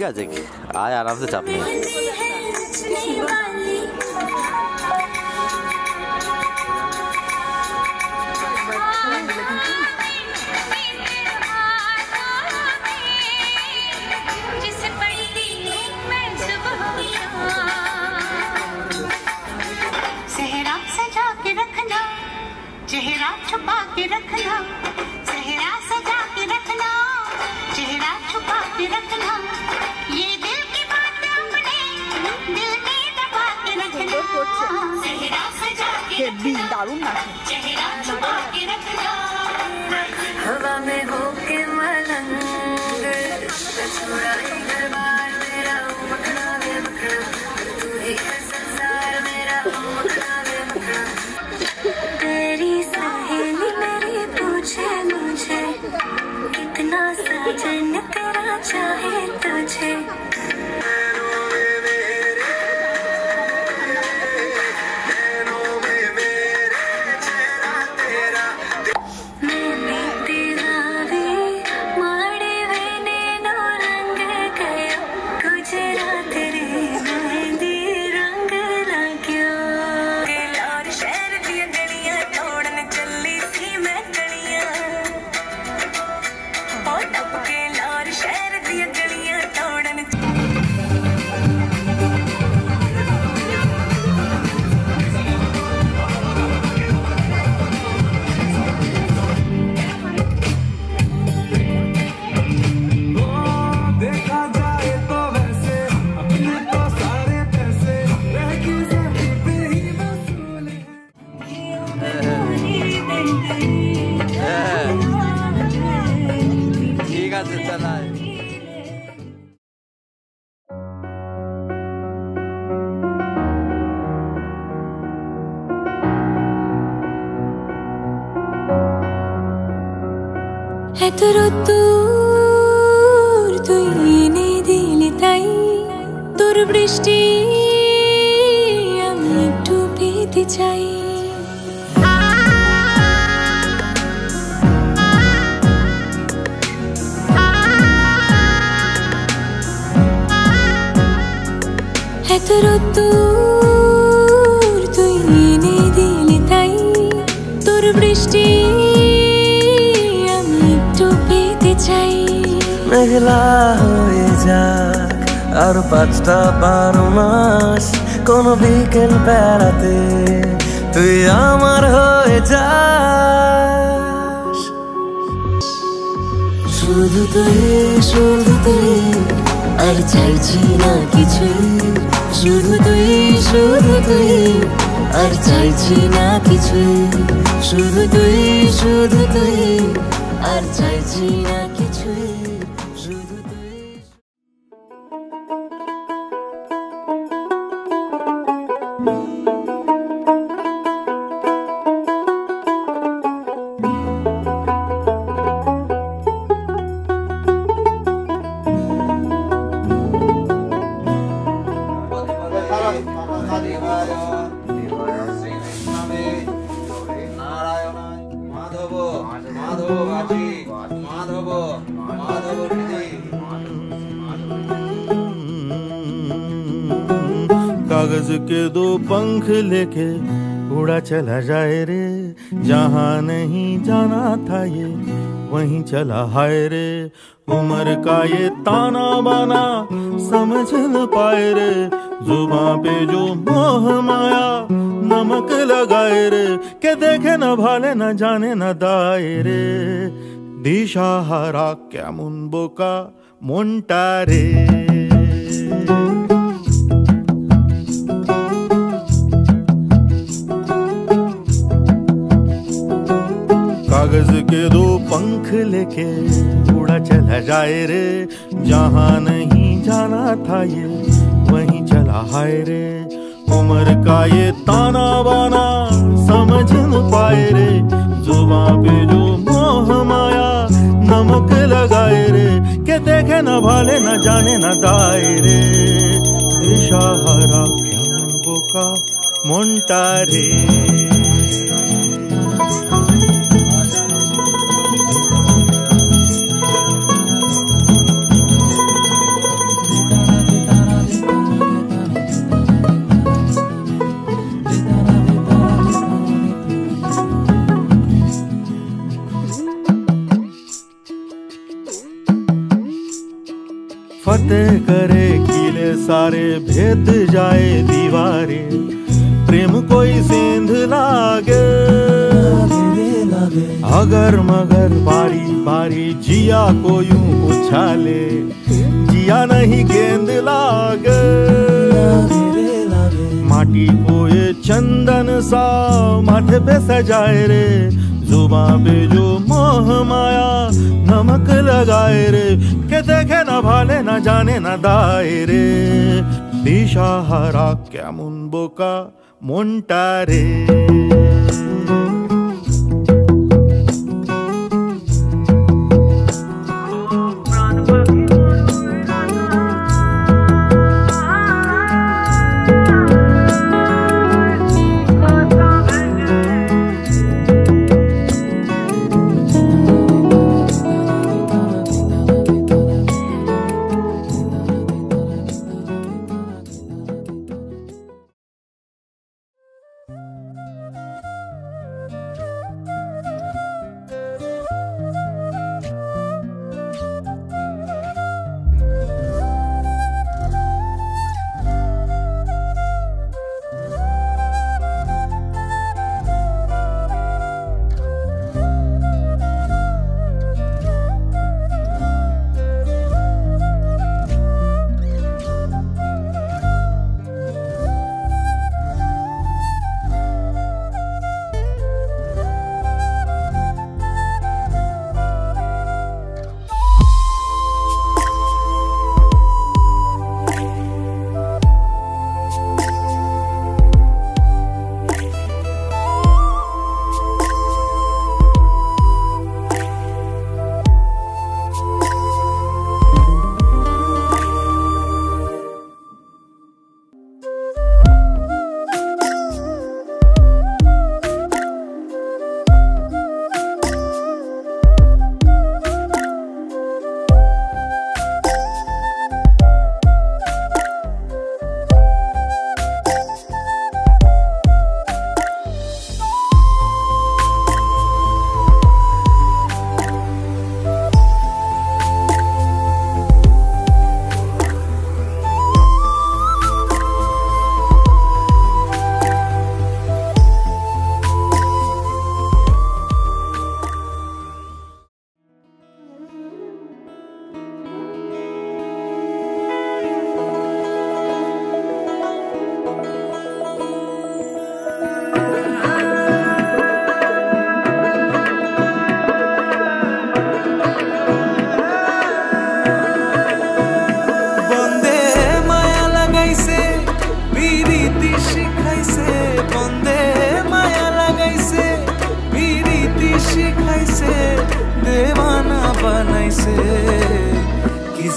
আছে, আয় আরামসে চাপ নেই। चेहरा छुपा के रखना, चेहरा सजा के रखना, चेहरा छुपा के रखना, ये दिल की बात अपने दिल में दबा के रखना, चेहरा सजा के रखना, चेहरा छुपा के रखना, हवा में होके मलंग छुड़ाए घर बार मेरा मखना वे मखना, तू ही है संसार मेरा मखना वे मखना। तेरी सहेली मेरी पूछे मुझे कितना साजन तेरा चाहे तुझे, ঠিক আছে চালাই। এত রোদ্দুর তুই এনে দিলি তাই, তোর বৃষ্টি আমি একটু পেতে চাই। এত রোদ্দুর তুই এনে দিলি তাই, তোর বৃষ্টি আমি একটু পেতে চাই। মেঘলা হয়ে যাক আর 5টা-12 মাস, কোন বিকেল বেড়াতে তুই আমার হয়ে যাস। শুধু তুই আর চাইছি না কিছুই, শুধু তুই আর চাইছি না কিছুই, শুধু তুই আর চাইছি না কিছুই, শুধু তুই। कागज के 2 पंख लेके उड़ा चला जाए रे, जहाँ नहीं जाना था ये वहीं चला हाय रे। उम्र का ये ताना बाना समझ न पाए रे, जुबां पे जो मोह माया नमक लगाए रे, के देखे न भाले न जाने न दाए रे। दिशाहारा केमन बोका মনটা রে। कागज के 2 पंख लेके उड़ा चला जाए रे, जहाँ नहीं जाना था ये वहीं चला हाय रे। उम्र का ये ताना बाना समझ न पाए रे, जुबां पे जो मोह माया नमक लगाए रे, के देखे न भाले न जाने न दाए रे। दिशाहारा केमन बोका মনটা রে। करे किले सारे भेद जाए दीवारे प्रेम कोई सेंध लागे अगर मगर बारी बारी जिया को यूं उछाले जिया नहीं गेंद लागे माटी को ये चंदन सा माथे पे सजाए रे जुबां पे जो मोह माया नमक लगाए रे के देखे न भाले न जाने न दाए रे दिशाहारा केमन बोका मोंटा रे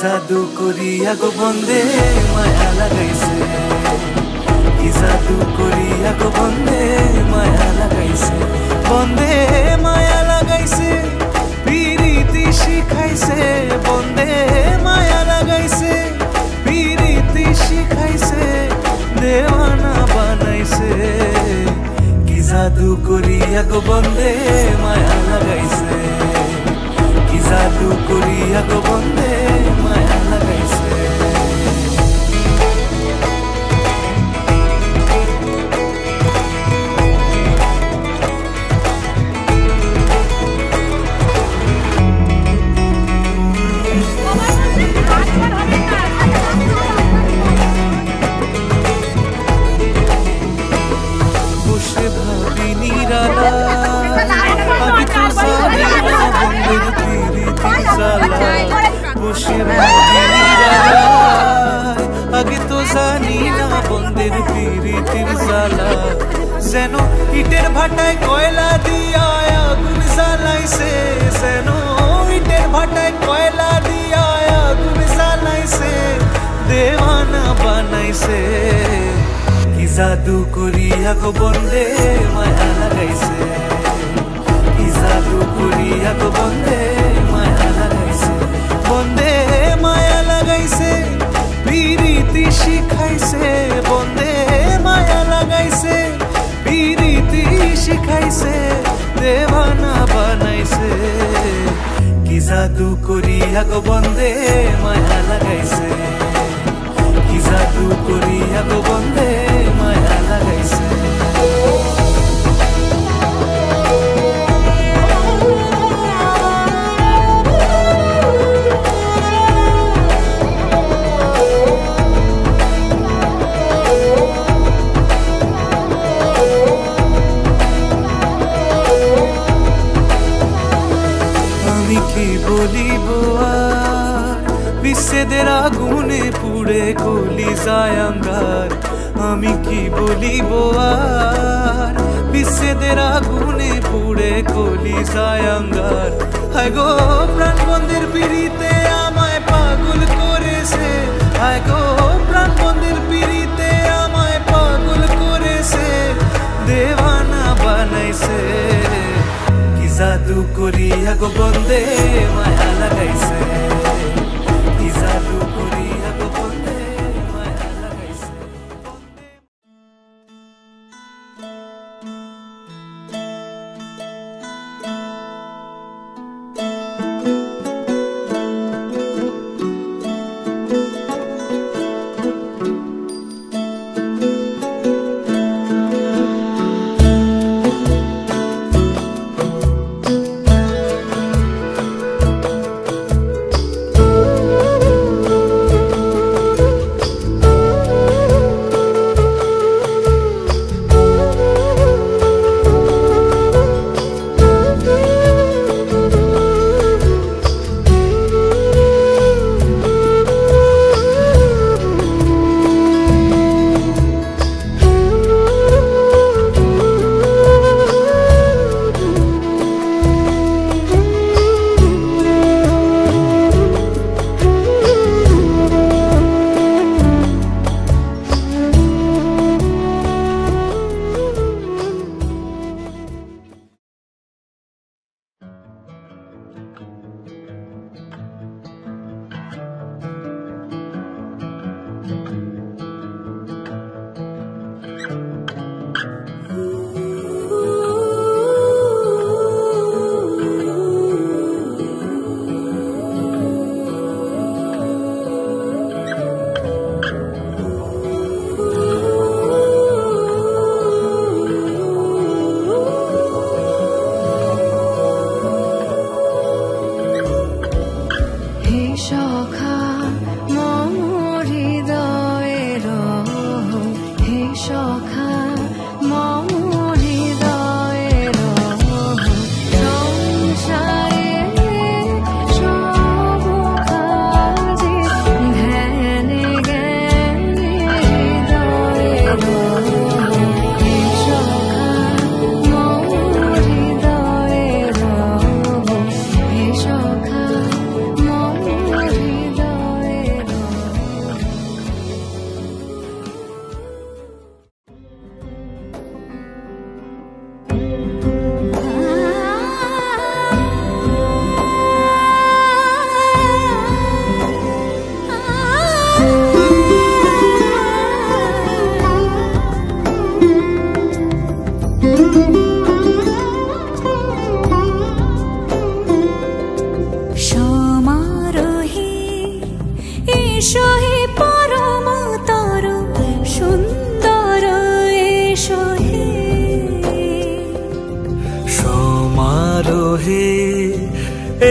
जादू करिया गो बंदे माया लगाइसे कि जादू करिया गो बंदे माया लगाइसे बंदे माया लगाइसे पीरीति शिखाइसे बंदे माया लगाइसे पीरीति शिखाइसे देवाना बनाइसे कि जादू करिया गो बंदे माया लगाइसे कि जादू करिया गो बंदे माया लगाइसे বসে ভাবি নিরালা আমি তো জানি না বন্ধের প্রীতি জ্বালা বসে ভাবি নিরালা আগে তো জানি না বন্ধের প্রীতির জ্বালা যেন ইটের ভাটায় কয়লা দিয়া আগুন জ্বালাইছে যেন ইটের ভাটায় কয়লা দিয়া আগুন জ্বালাইছে দেওয়ানা বানাইছে कि जादू करिया गो बंदे माया लगाइसे कि जादू करिया गो बंदे माया लगाइसे बंदे माया लगाइसे पीरीति शिखाइसे बंदे माया लगाइसे पीरीति शिखाइसे देवाना बनाइसे कि जादू करिया गो बंदे माया लगाइसे কি জাদু করিয়া গো বন্দে মায়া লাগাইছে আমি কি বলিব আর বিচ্ছেদের আগুনে পুড়ে কলিজায় আঙ্গার আমি কি বলিব আর বিচ্ছেদের আগুনে পুড়ে কলিজায় আঙ্গার হায় গো প্রাণবন্দির পিড়িতে আমায় পাগল করেছে হায় গো প্রাণবন্দির পিড়িতে আমায় পাগল করেছে দেওয়ানা বানাইছে কি জাদু করিয়া গো বন্দে মায়া লাগাইছে কি জাদু করিয়া গো বন্দে মায়া লাগাইছে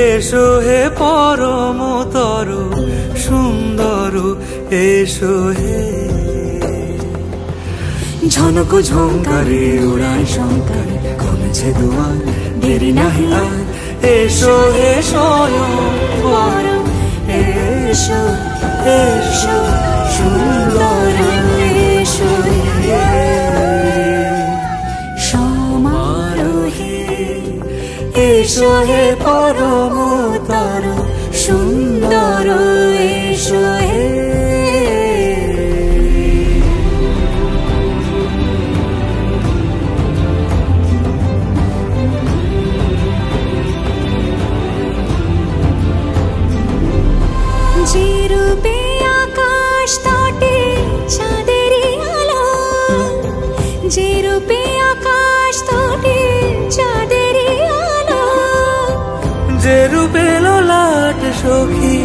এসো হে পরমতর সুন্দর এসো হে ঝনক ঝঙ্কারে উড়ায় শঙ্কর কমেছে দুয়ার দেরি নাহি আর এসো হে স্বয়ং পরম এসো এসো সুন্দর এসো হে সমারোহে এসো হে পরমতর সুন্দর এসো হে যে রূপে আকাশ তটে চাঁদেরই আলো, যে রূপে আকাশ তটে চাঁদেরই আলো, যে রূপে ললাট সখী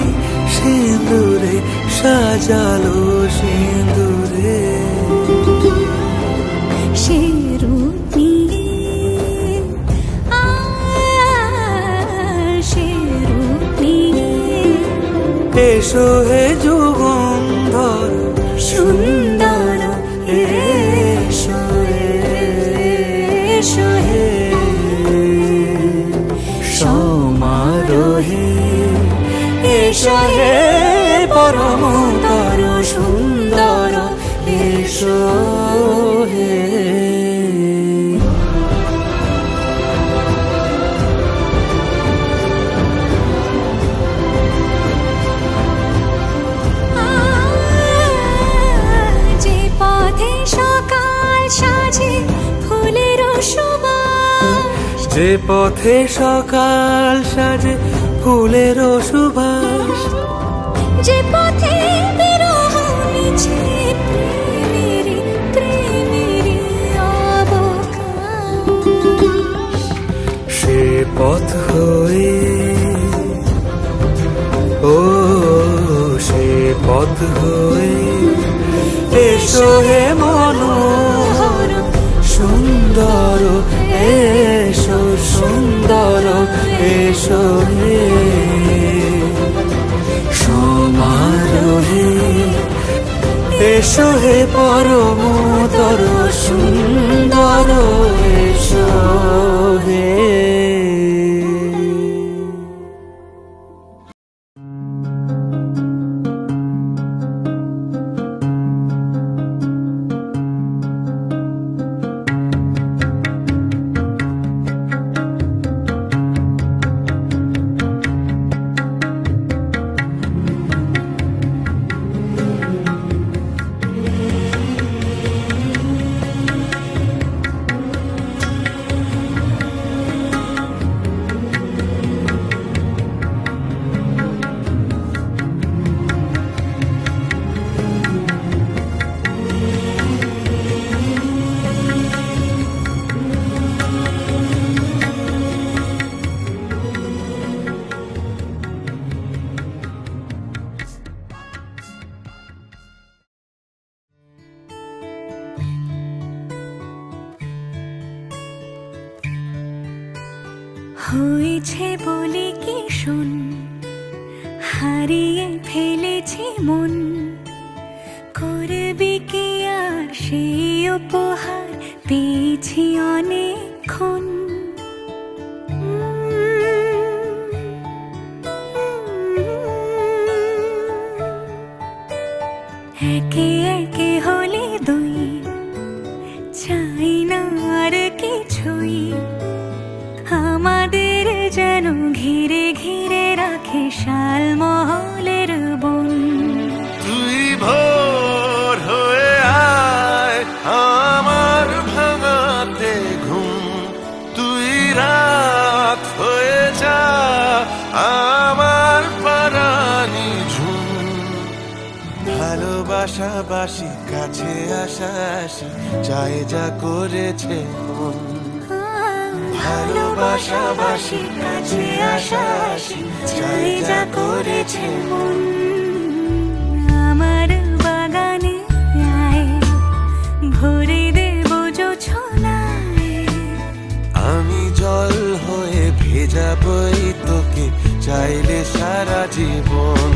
সিঁদুরে সাজালো সিঁদুরে সে রূপ নিয়ে সে রূপ নিয়ে এসো হে যুগন্ধর সুন্দর এসো এসো হে সমারোহে এসো হে পরমতর সুন্দর এসো হে যে পথে সকাল সাজে ফুলের সুবাস যে পথে সকাল সাজে ফুলের সুবাস যে পথে বিরহ মিছে প্রেমেরই প্রেমেরই অবকাশ সে পথ হয়ে ও সে পথ হয়ে এসো হে মনোহর সুন্দর এসো সুন্দর এসো হে সমারোহে এসো হে পরমতর সুন্দর এসো হে হয়েছে বলে কি শোন হারিয়ে ফেলেছি মন করবি কি আর সেই উপহার পেয়েছি অনেকক্ষণ একে একে হলে দুই চাই না আর কিছুই আমাদের যেন ঘিরে ঘিরে রাখে শালমহলের বন তুই ভোর হয়ে আয় আমার ভাঙাতে ঘুম তুই রাত হয়ে যা আমার পারানি ঝুম ভালোবাসাবাসি কাছে আসা আসি চাই যা করেছে মন ভালোবাসাবাসি কাছে আসা আসি চাই যা করেছে মন আমার বাগানে আয় ভরে দেব জোছনায় আমি জল হয়ে ভেজাবই তোকে চাইলে সারা জীবন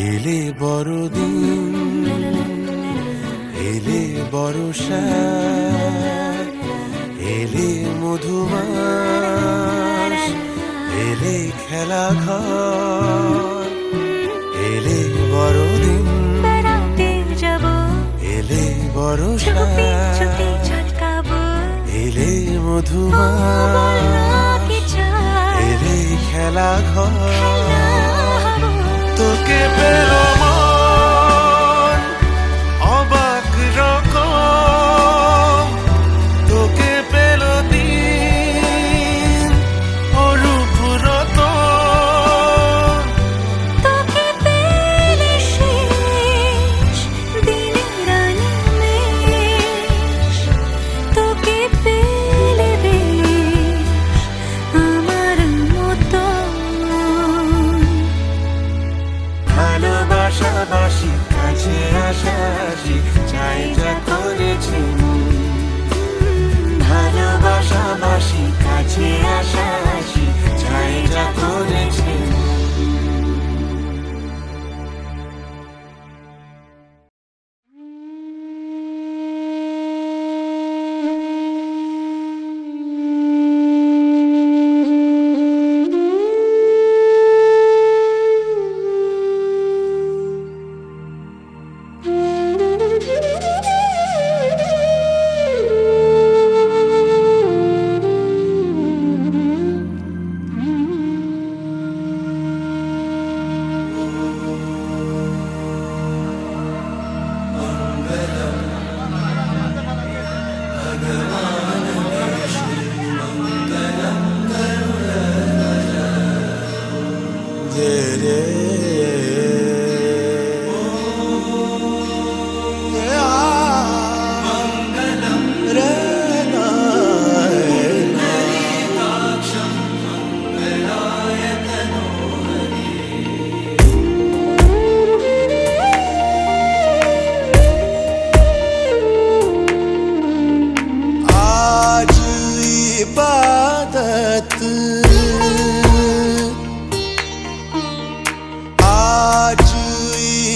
এলে বড়দিন এলে বর্ষা এলে মধুমাস এলে খেলা ঘর এলে বড়দিন বেড়াতে যাব এলে বর্ষা চুপি চুপি ঝলকাবো এলে মধুমাস এলে খেলা ঘর তোকে পেলো মন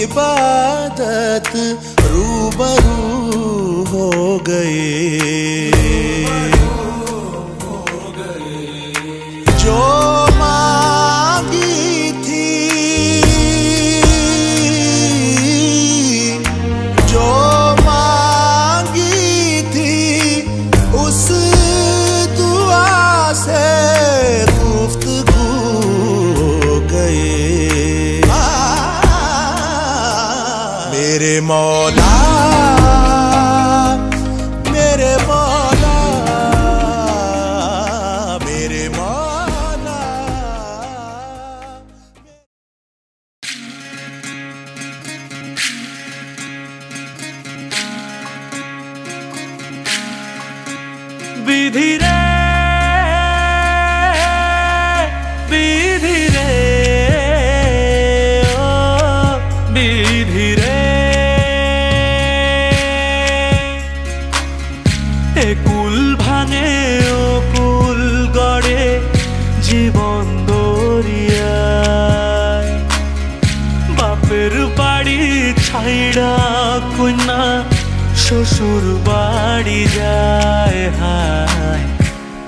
इबादत रूबरू हो गए, जो मांगी थी, जो मांगी थी, उस दुआ से गुफ्तगू हो गए। मेरे मौला, मेरे मौला, मेरे मौला। विधि रे, विधि रे, ओ विधि रे, কুল ভাঙে ও কুল গড়ে জীবন দরিয়ায়, বাপের বাড়ি ছাইড়া কন্যা শ্বশুর বাড়ি যায়। হায়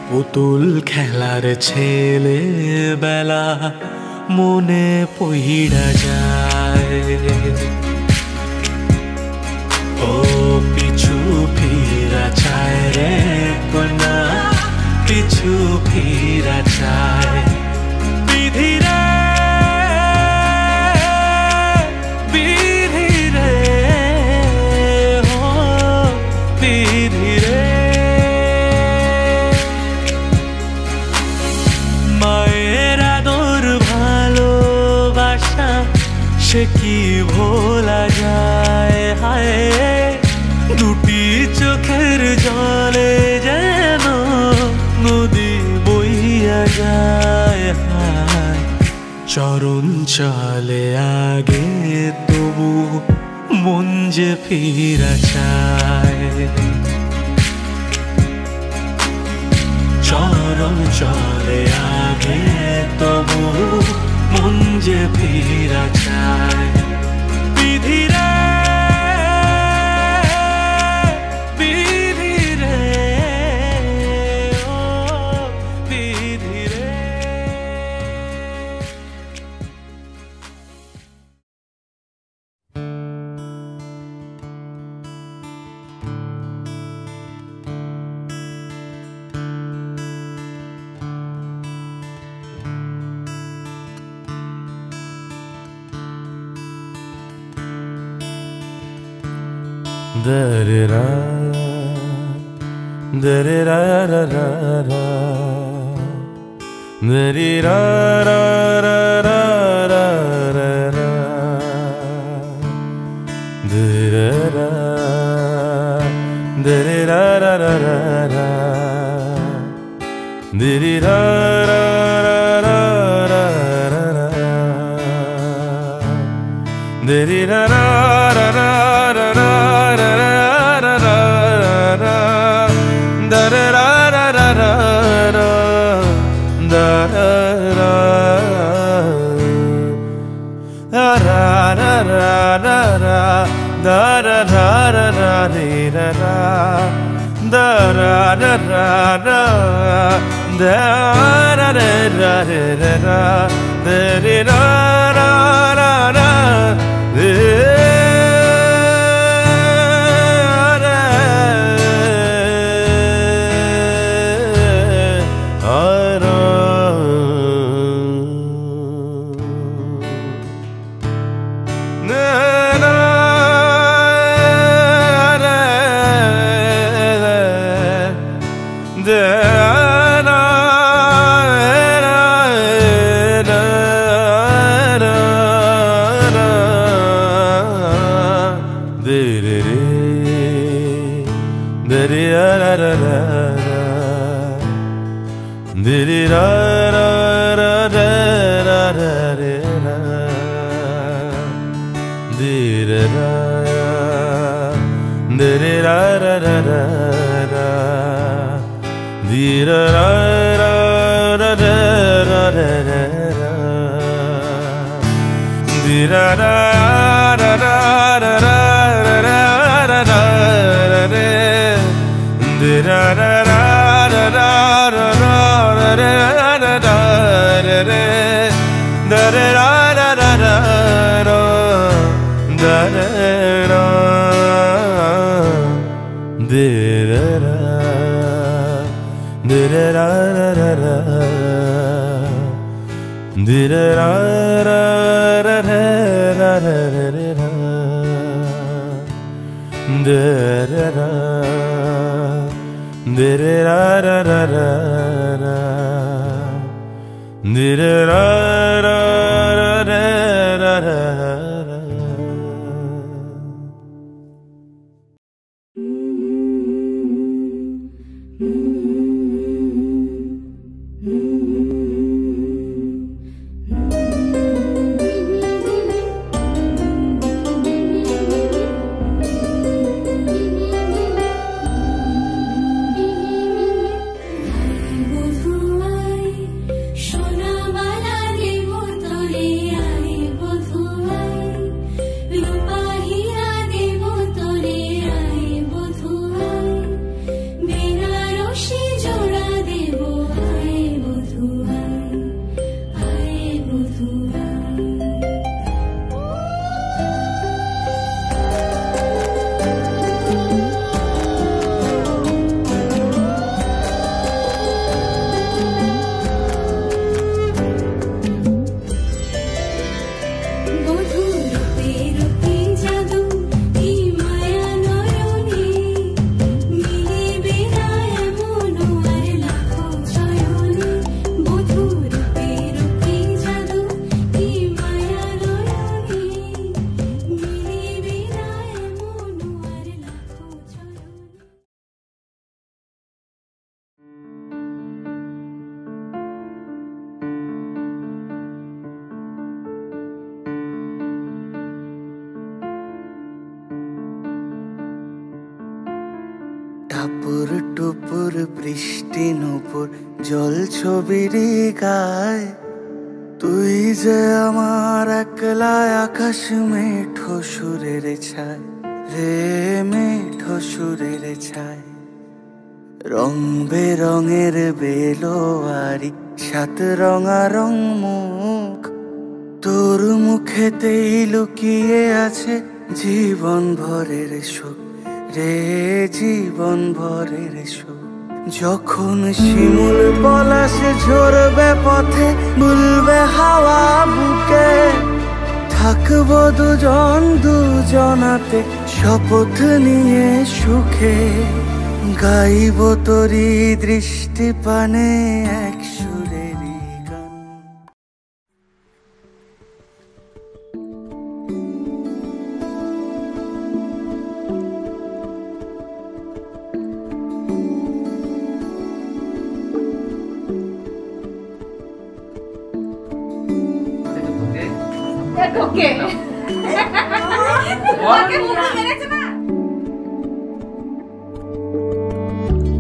পুতুল খেলার ছেলে বেলা মনে পইড়া যায়। ও পিছু ফিরা চায় রে কন্যা, পিছু ফিরা চায়। বিধি রে, বিধি রে, ও বিধি রে। মায়ের আদর ভালোবাসা সে কি ভোলা যায়। হায় দুটি চোখের জলে যেন নদী বইয়া যায়। হায় চরণ চলে আগে তবু মন যে ফিরা চায়। চরণ চলে আগে তবু মন যে ফিরা চায়। বিধি রে, বিধি রে, ও বিধি রে। Da-da-da, da-da-da-da-da-da, da-da-da-da-da-da-da, da-da-da, da-da-da-da-da-da, da-da-da-da-da-da, da-da-da-da-da-da. ra ra ra ra, di di ra ra ra ra ra ra re ra, di ra ra di di ra ra ra ra ra, di ra ra ra ra ra ra ra ra, di ra ra ra ra ra ra ra ra ra re, di ra ra ra ra ra ra ra ra ra ra re, da re ra ra ra ra ra, da re ra, di ra ra, di ra ra ra ra ra, di ra ra ra ra ra ra ra ra, da ra ra, di ra ra ra ra ra, di ra ra ra ra ra ra ra. টাপুর টুপুর বৃষ্টি নুপুর জল ছবিরি গায়, তুই যে আমার একলা আকাশ মেঠো সুরের ছায় রে, মেঠো সুরের ছায়। রং বেরঙের বেলোয়ারি সাত রঙা রং মুখ, তোর মুখেতেই লুকিয়ে আছে জীবন ভরের সুখ রে, জীবন ভরের সুখ। যখন শিমুল পলাশে ঝরবে পথে, দুলবে হাওয়া বুকে, থাকবো দুজন দুজনাতে শপথ নিয়ে সুখে, গাইব তোরি দৃষ্টি পানে এক সুরেরই গান।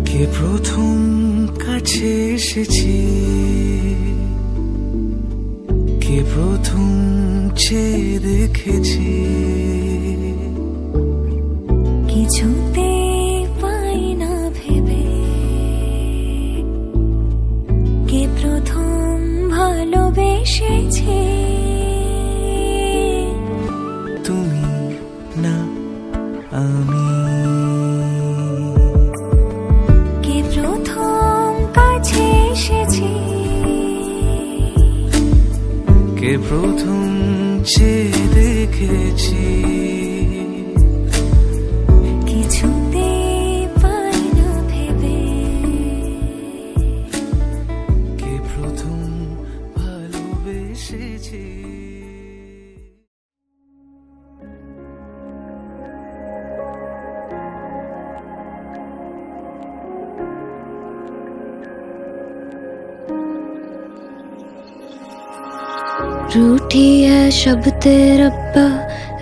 কে প্রথম কাছে এসেছি, কে প্রথম চেয়ে দেখেছি, কিছুতে পাই না ভেবে, কে প্রথম ভালোবেসেছে, তুমি না আমি। কে প্রথম কাছে এসেছে, কে প্রথম চেয়ে দেখেছি, কিছুতে পাই না ভেবে, কে প্রথম ভালোবেসেছি। रूठी है शब्द रब्बा,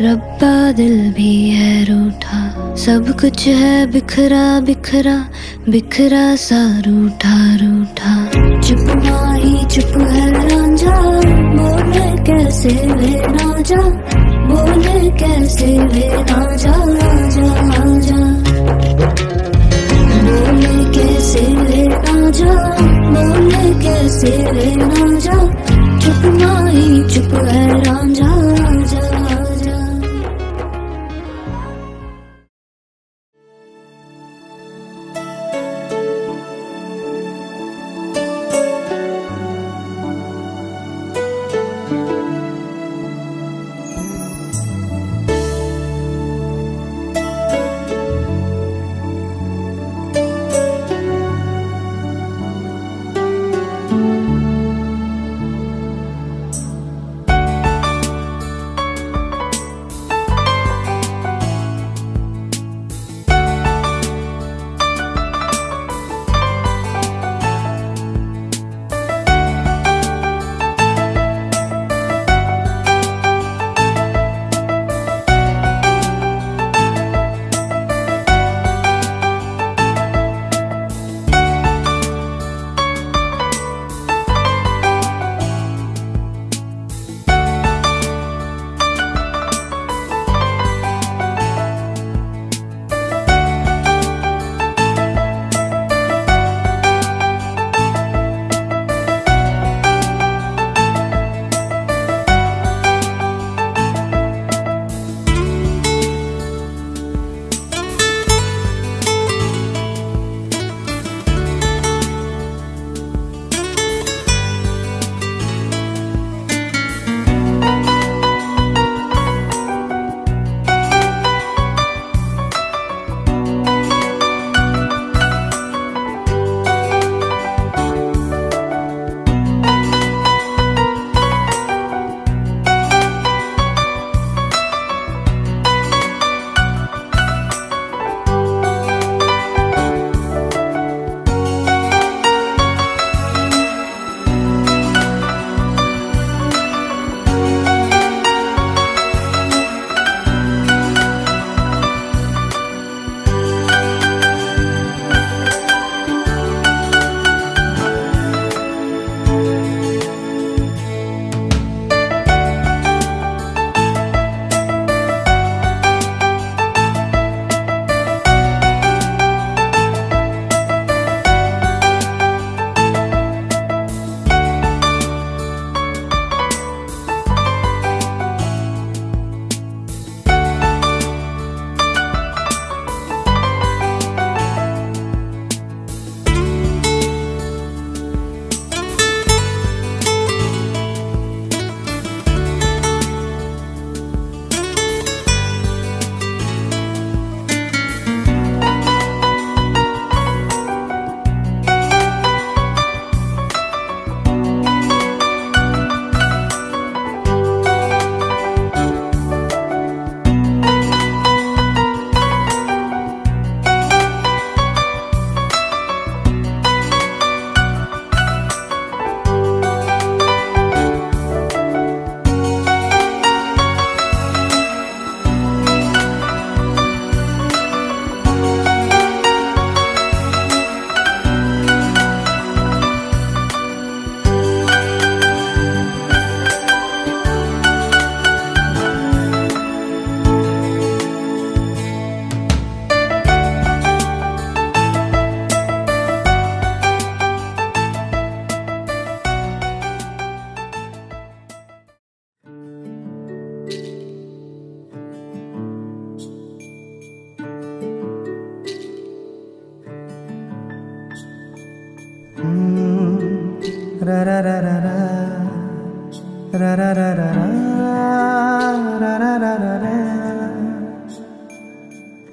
रब्बा दिल भी है रूठा। सब कुछ है बिखरा बिखरा, बिखरा सा रूठा रूठा। चुप माही चुप है रांझा, बोले कैसे वे ना जा, बोले कैसे वे ना जा, आजा आजा। बोले कैसे वे ना जा, बोले कैसे वे ना जा। चुप माही चुप है रांझा, आजा आजा।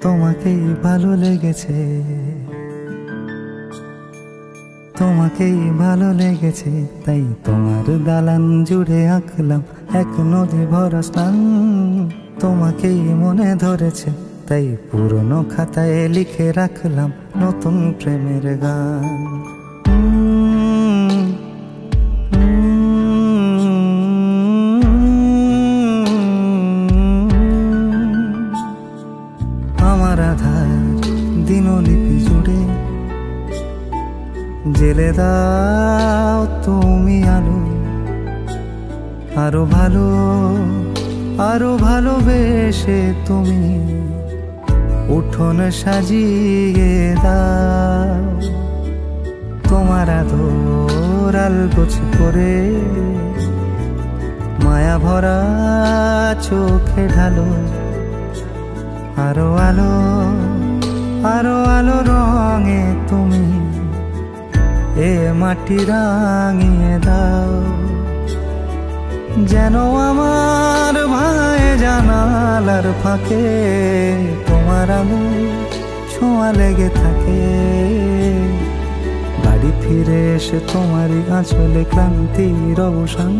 তোমাকেই ভালো লেগেছে, তোমাকেই ভালো লেগেছে, তাই তোমার দালান জুড়ে আঁকলাম এক নদী ভরা স্নান। তোমাকেই মনে ধরেছে, তাই পুরনো খাতায় লিখে রাখলাম নতুন প্রেমের গান। জেলে দাও তুমি আলো, আরো ভালো আরো ভালোবেসে তুমি উঠোন সাজিয়ে দাও। তোমার আদর আলগোছ করে মায়া ভরা চোখে ঢালো, আরো আলো আরো আলো রঙে তুমি এ মাটি রাঙিয়ে দাও। যেন আমার ভাই জানালার ফাঁকে তোমার আলো ছোঁয়া লেগে থাকে। বাড়ি ফিরে এসে তোমারই আঁচলে ক্লান্তির অবসান।